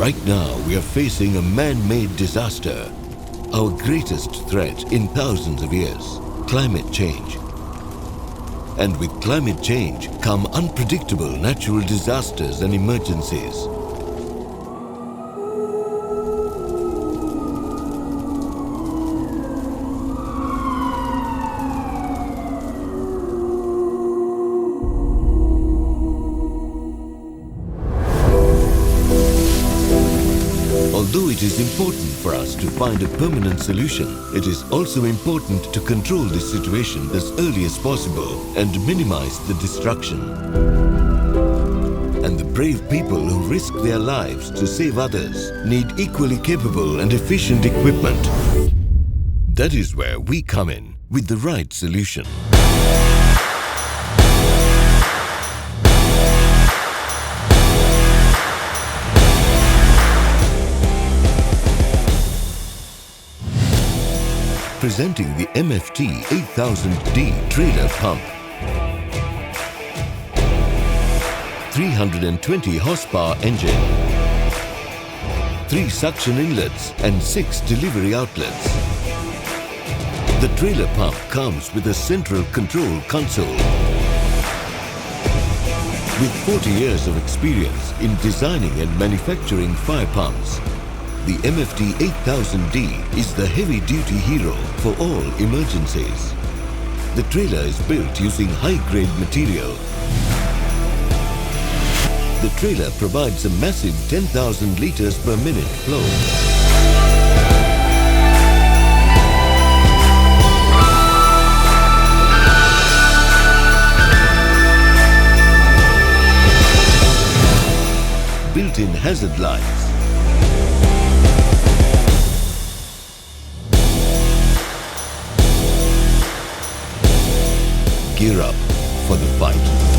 Right now, we are facing a man-made disaster. Our greatest threat in thousands of years, climate change. And with climate change come unpredictable natural disasters and emergencies. Although it is important for us to find a permanent solution, it is also important to control this situation as early as possible and minimize the destruction. And the brave people who risk their lives to save others need equally capable and efficient equipment. That is where we come in with the right solution. Presenting the MFT 8000D trailer pump. 320 horsepower engine, 3 suction inlets and 6 delivery outlets. The trailer pump comes with a central control console. With 40 years of experience in designing and manufacturing fire pumps, the MFT 8000D is the heavy-duty hero for all emergencies. The trailer is built using high-grade material. The trailer provides a massive 10,000 liters per minute flow. Built-in hazard lights. Gear up for the fight.